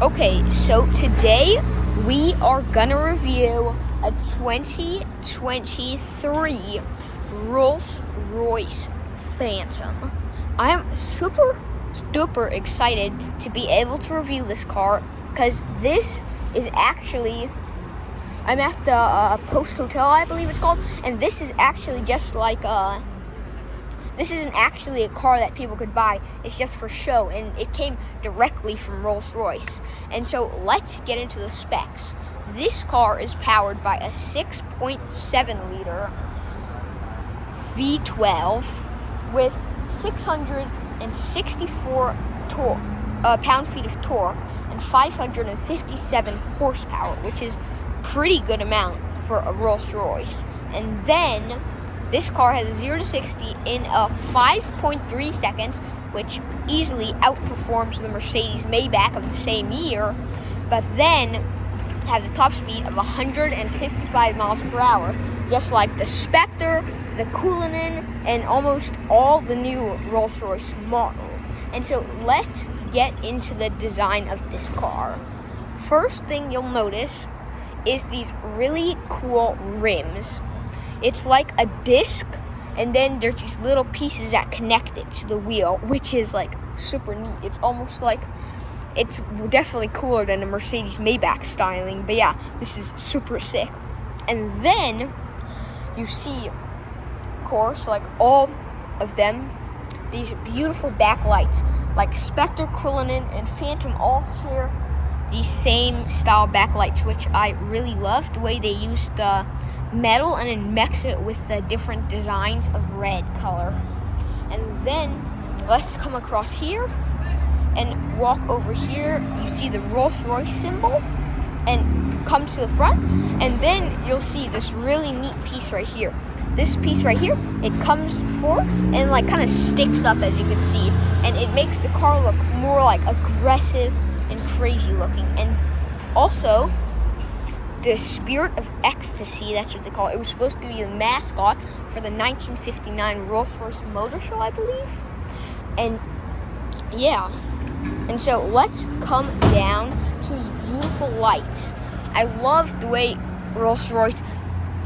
Okay, so today we are gonna review a 2023 Rolls Royce Phantom. I'm super duper excited to be able to review this car because this is actually, I'm at the Post Hotel, I believe it's called, and this is actually just like this isn't actually a car that people could buy. It's just for show, and it came directly from Rolls Royce. And so let's get into the specs. This car is powered by a 6.7 liter V12 with 664 pound-feet of torque and 557 horsepower, which is pretty good amount for a Rolls Royce. And then this car has a 0 to 60 in a 5.3 seconds, which easily outperforms the Mercedes Maybach of the same year, but then has a top speed of 155 miles per hour, just like the Spectre, the Cullinan, and almost all the new Rolls-Royce models. And so let's get into the design of this car. First thing you'll notice is these really cool rims. It's like a disc, and then there's these little pieces that connect it to the wheel, which is like super neat. It's almost like, it's definitely cooler than the Mercedes Maybach styling, but yeah, this is super sick. And then you see, of course, like all of them, these beautiful backlights, like Spectre, Cullinan, and Phantom all share these same style backlights, which I really love the way they use the metal and then mix it with the different designs of red color. And then let's come across here and walk over here. You see the Rolls-Royce symbol and come to the front, and then you'll see this really neat piece right here. This piece right here, it comes forward and like kind of sticks up, as you can see, and it makes the car look more like aggressive and crazy looking. And also the Spirit of Ecstasy, that's what they call it. It was supposed to be the mascot for the 1959 Rolls-Royce Motor Show, I believe. And yeah, and so let's come down to these beautiful lights. I love the way Rolls-Royce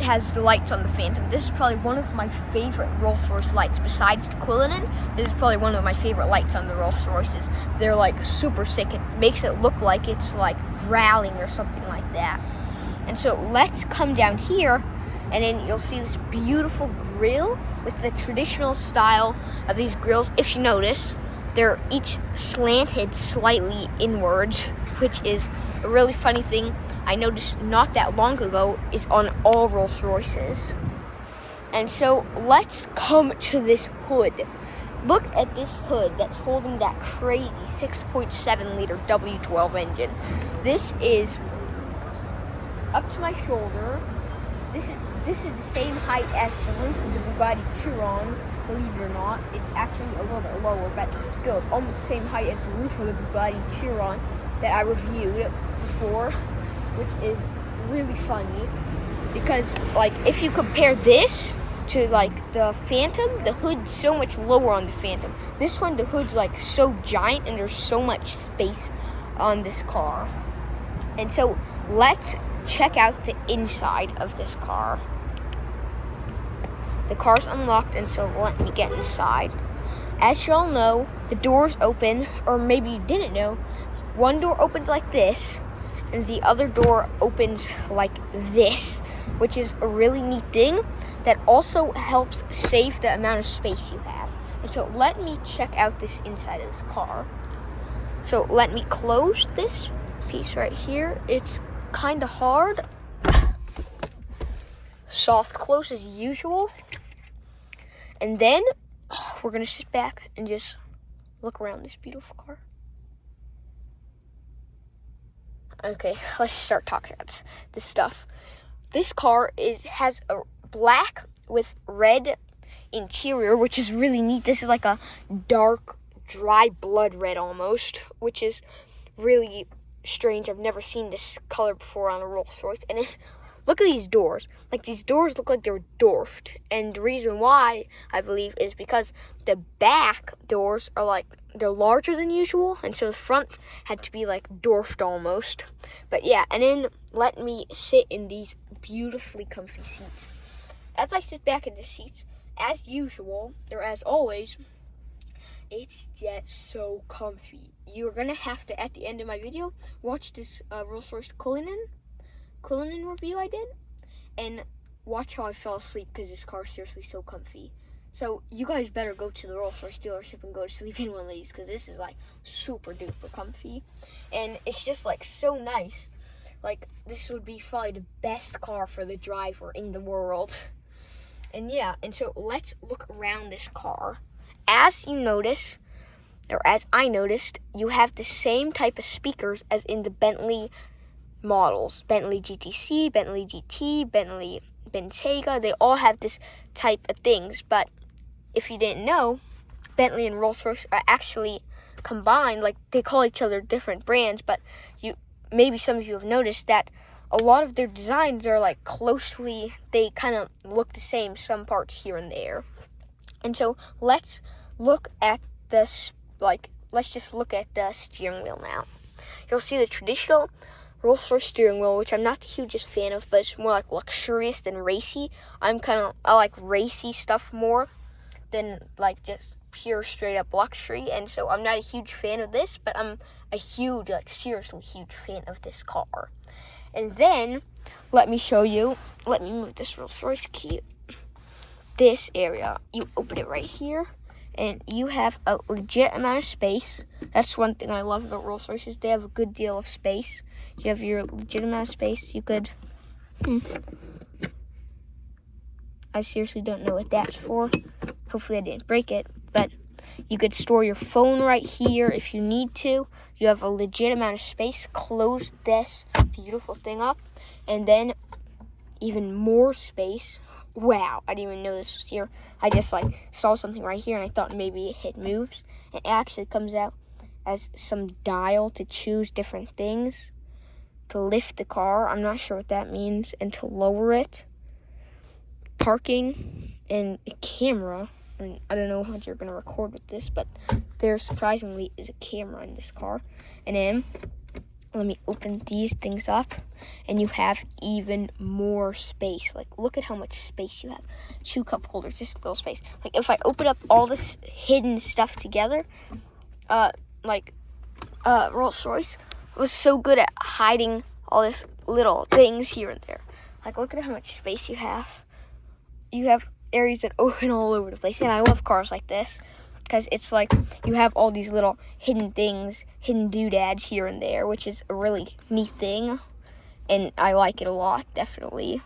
has the lights on the Phantom. This is probably one of my favorite Rolls-Royce lights. Besides the Cullinan, this is probably one of my favorite lights on the Rolls-Royces. They're like super sick. It makes it look like it's like growling or something like that. And so let's come down here, and then you'll see this beautiful grille with the traditional style of these grills. If you notice, they're each slanted slightly inwards, which is a really funny thing I noticed not that long ago is on all Rolls Royces. And so let's come to this hood. Look at this hood that's holding that crazy 6.7 liter W12 engine. This is up to my shoulder. This is the same height as the roof of the Bugatti Chiron, believe it or not. It's actually a little bit lower, but still, it's almost the same height as the roof of the Bugatti Chiron that I reviewed before, which is really funny because, like, if you compare this to like the Phantom, the hood's so much lower on the Phantom. This one, the hood's like so giant, and there's so much space on this car. And so let's check out the inside of this car. The car's unlocked, and so let me get inside. As y'all know, the doors open, or maybe you didn't know, one door opens like this, and the other door opens like this, which is a really neat thing that also helps save the amount of space you have. And so let me check out this inside of this car. So let me close this piece right here. It's kind of hard. Soft close as usual. And then we're gonna sit back and just look around this beautiful car. Okay, let's start talking about this stuff. This car has a black with red interior, which is really neat. This is like a dark, dry blood red almost, which is really strange. I've never seen this color before on a Rolls Royce. And look at these doors. Like, these doors look like they're dwarfed. And the reason why, I believe, is because the back doors are like, they're larger than usual. And so the front had to be like dwarfed almost. But yeah, and then let me sit in these beautifully comfy seats. As I sit back in the seats, as usual, or as always, it's just so comfy. You're gonna have to, at the end of my video, watch this Rolls Royce Cullinan review I did, and watch how I fell asleep because this car is seriously so comfy. So you guys better go to the Rolls Royce dealership and go to sleep in one of these, because this is like super duper comfy, and it's just like so nice. Like, this would be probably the best car for the driver in the world. And yeah, and so let's look around this car. As you notice, or as I noticed, you have the same type of speakers as in the Bentley models. Bentley GTC, Bentley GT, Bentley Bentayga, they all have this type of things. But if you didn't know, Bentley and Rolls-Royce are actually combined. Like, they call each other different brands, but maybe some of you have noticed that a lot of their designs are like closely, they kind of look the same, some parts here and there. And so let's look at this, let's just look at the steering wheel now. You'll see the traditional Rolls-Royce steering wheel, which I'm not the hugest fan of, but it's more like luxurious than racy. I like racy stuff more than like just pure straight up luxury. And so I'm not a huge fan of this, but I'm a huge, like seriously huge fan of this car. And then, let me show you, let me move this Rolls-Royce key. This area, you open it right here, and you have a legit amount of space. That's one thing I love about Rolls-Royce, is they have a good deal of space. You have your legit amount of space. You could, I seriously don't know what that's for. Hopefully I didn't break it, but you could store your phone right here if you need to. You have a legit amount of space. Close this beautiful thing up, and then even more space. Wow, I didn't even know this was here. I just saw something right here, and I thought maybe it moves. It actually comes out as some dial to choose different things, to lift the car. I'm not sure what that means, and to lower it. Parking and a camera. I don't know how you're going to record with this, but there surprisingly is a camera in this car. And then, let me open these things up, and you have even more space. Like, look at how much space you have. 2 cup holders, just little space. Like, if I open up all this hidden stuff together, Rolls-Royce was so good at hiding all this little things here and there. Like, look at how much space you have. You have areas that open all over the place, and I love cars like this because it's like you have all these little hidden things, hidden doodads here and there, which is a really neat thing, and I like it a lot, definitely.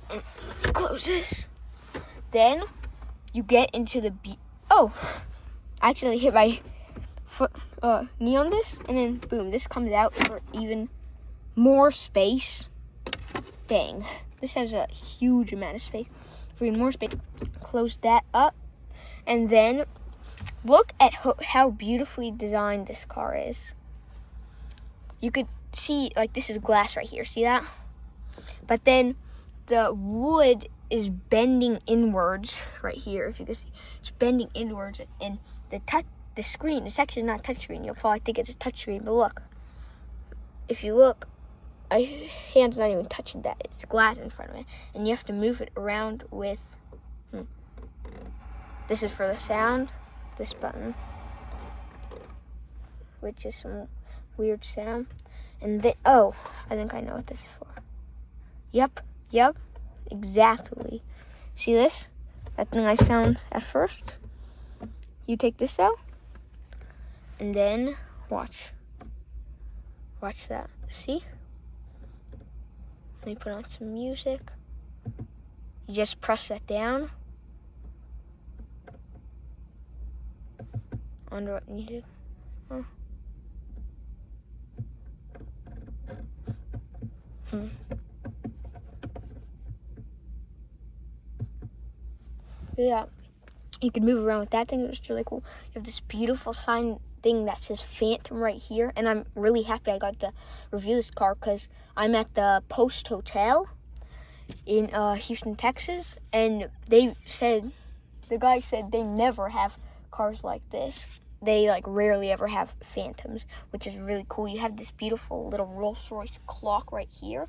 And close this. Then you get into the I actually hit my knee on this, and then boom, this comes out for even more space. Dang. This has a huge amount of space. For even more space, close that up. And then, look at how beautifully designed this car is. You could see, this is glass right here. See that? But then, the wood is bending inwards right here. If you can see, it's bending inwards. And the screen, it's actually not touch screen. You'll probably think it's a touch screen. But look. If you look, my hand's not even touching that. It's glass in front of it. And you have to move it around with... This is for the sound. This button. Which is some weird sound. And I think I know what this is for. Yep. Exactly. See this? That thing I found at first? You take this out. And then, watch. Watch that. See? Let me put on some music. You just press that down. I wonder what music. Oh. Yeah. You can move around with that thing. It was really cool. You have this beautiful sign thing that says Phantom right here. And I'm really happy I got to review this car because I'm at the Post Hotel in Houston, Texas. And the guy said they never have cars like this. They like rarely ever have Phantoms, which is really cool. You have this beautiful little Rolls Royce clock right here,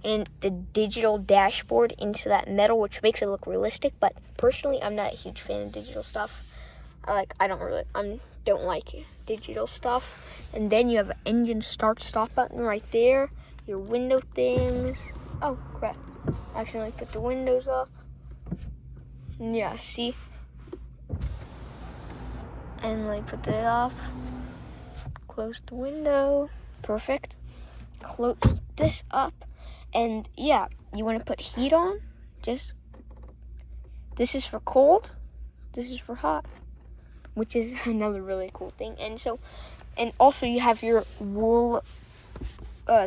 and the digital dashboard into that metal, which makes it look realistic. But personally, I'm not a huge fan of digital stuff. I don't like digital stuff. And then you have an engine start stop button right there. Your window things. Oh crap! I accidentally put the windows up. Yeah, see. And like put that up, close the window, perfect. Close this up, and yeah, you want to put heat on. This is for cold, this is for hot, which is another really cool thing. And also you have your wool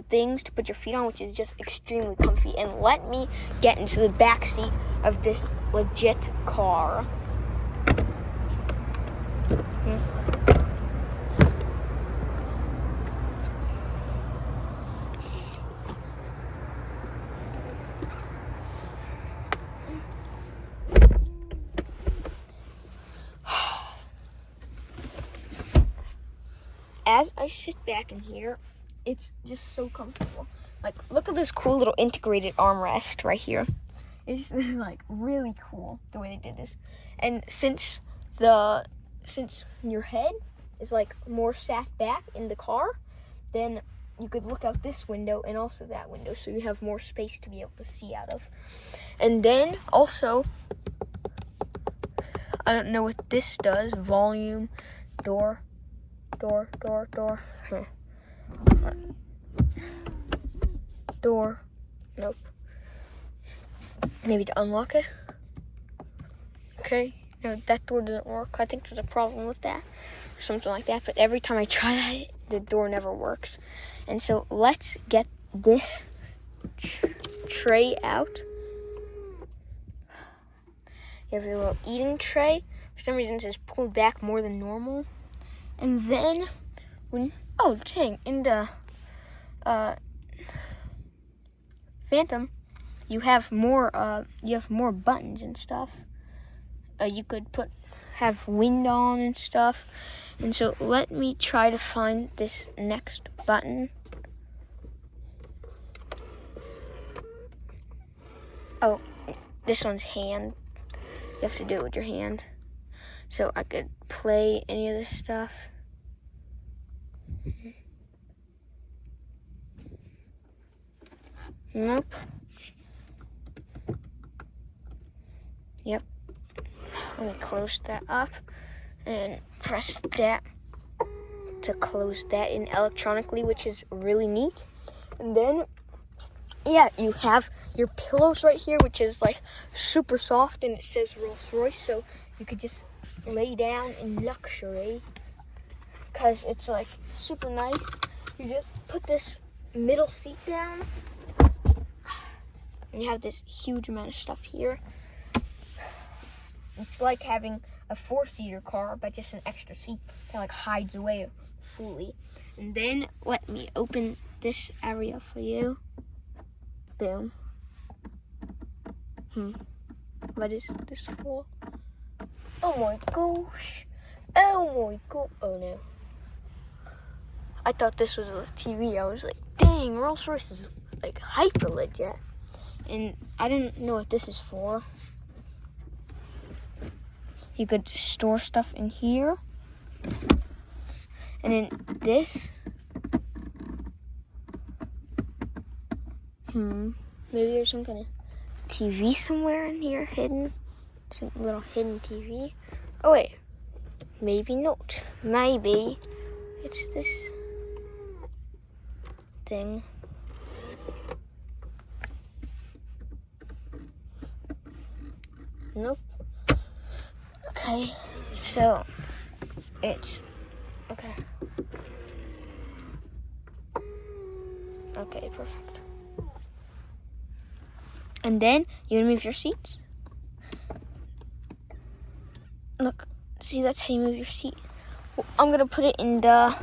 things to put your feet on, which is just extremely comfy. And let me get into the back seat of this legit car. As I sit back in here, it's just so comfortable. Like, look at this cool little integrated armrest right here. It's like really cool the way they did this. And since your head is like more sat back in the car, then you could look out this window and also that window, so you have more space to be able to see out of. And then also, I don't know what this does. Volume, door. Door. Nope. Maybe to unlock it. Okay. No, that door doesn't work. I think there's a problem with that or something like that. But every time I try that, the door never works. And so let's get this tray out. You have your little eating tray. For some reason, it says pulled back more than normal. And then, in the Phantom, you have more buttons and stuff. You could have wind on and stuff. And so let me try to find this next button. Oh, this one's hand. You have to do it with your hand. So I could play any of this stuff. Nope. Yep. Let me close that up and press that to close that in electronically, which is really neat. And then, yeah, you have your pillows right here, which is like super soft, and it says Rolls Royce, so you could just lay down in luxury because it's like super nice. You just put this middle seat down and you have this huge amount of stuff here. It's like having a 4-seater car, but just an extra seat that like hides away fully. And then let me open this area for you. Boom. What is this for? Oh my gosh. Oh my god. Oh no. I thought this was a TV. I was like, dang, Rolls Royce is like hyper legit. And I didn't know what this is for. You could store stuff in here. And then this. Maybe there's some kind of TV somewhere in here hidden. Some little hidden TV. Oh wait. Maybe not. Maybe it's this thing. Nope. Okay, so it's okay. Okay, perfect. And then you move your seats. Look, see, that's how you move your seat. I'm gonna put it in the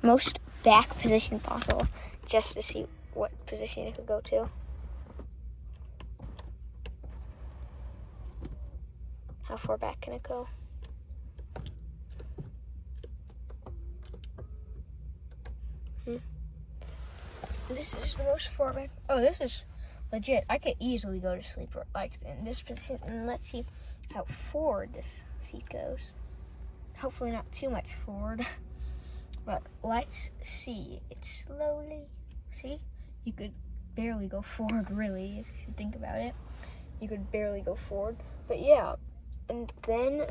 most back position possible, just to see what position it could go to. How far back can it go? This is the most far back. Oh, this is legit. I could easily go to sleep like in this position. And let's see how forward this seat goes. Hopefully not too much forward. But let's see it slowly. See? You could barely go forward, really, if you think about it. You could barely go forward. But yeah, and then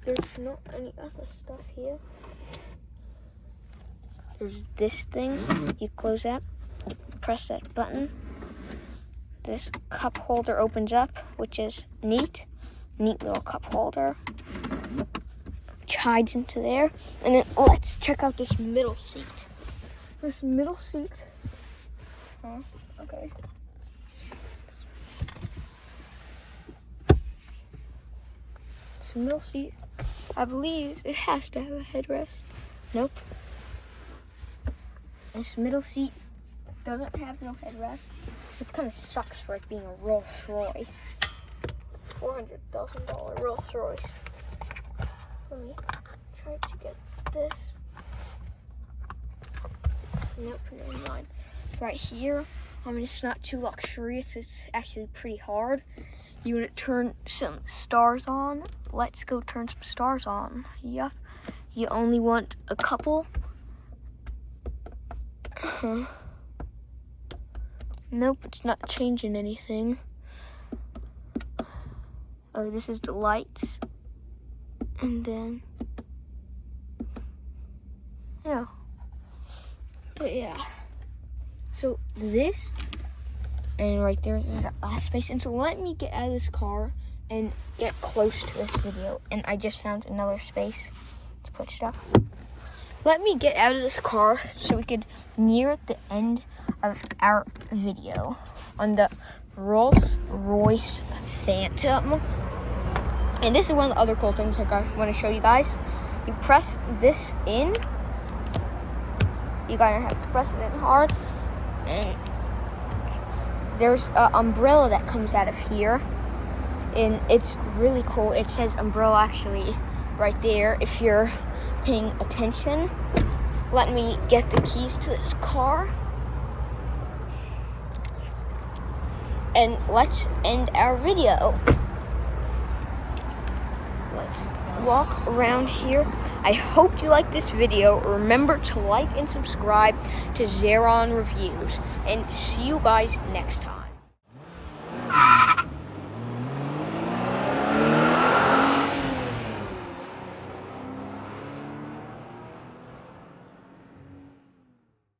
there's not any other stuff here. There's this thing. You close that, you press that button. This cup holder opens up, which is neat. Neat little cup holder. Which hides into there. And then let's check out this middle seat. This middle seat. Huh? Okay. This middle seat, I believe it has to have a headrest. Nope. This middle seat doesn't have no headrest. It kind of sucks for it being a Rolls Royce. $400,000 Rolls Royce. Let me try to get this. Nope, never mind. Right here, I mean, it's not too luxurious. It's actually pretty hard. You want to turn some stars on. Let's go turn some stars on. Yep. You only want a couple. Nope, it's not changing anything. Oh, this is the lights. And then, yeah. But yeah. So this, and right there is our last space. And so let me get out of this car and get close to this video. And I just found another space to put stuff. Let me get out of this car so we could near the end of our video on the Rolls Royce Phantom. And this is one of the other cool things I want to show you guys. You press this in. You gotta have to press it in hard. And there's an umbrella that comes out of here. And it's really cool. It says umbrella actually right there if you're paying attention. Let me get the keys to this car. And let's end our video. Let's walk around here. I hope you liked this video. Remember to like and subscribe to Zeron Reviews. And see you guys next time.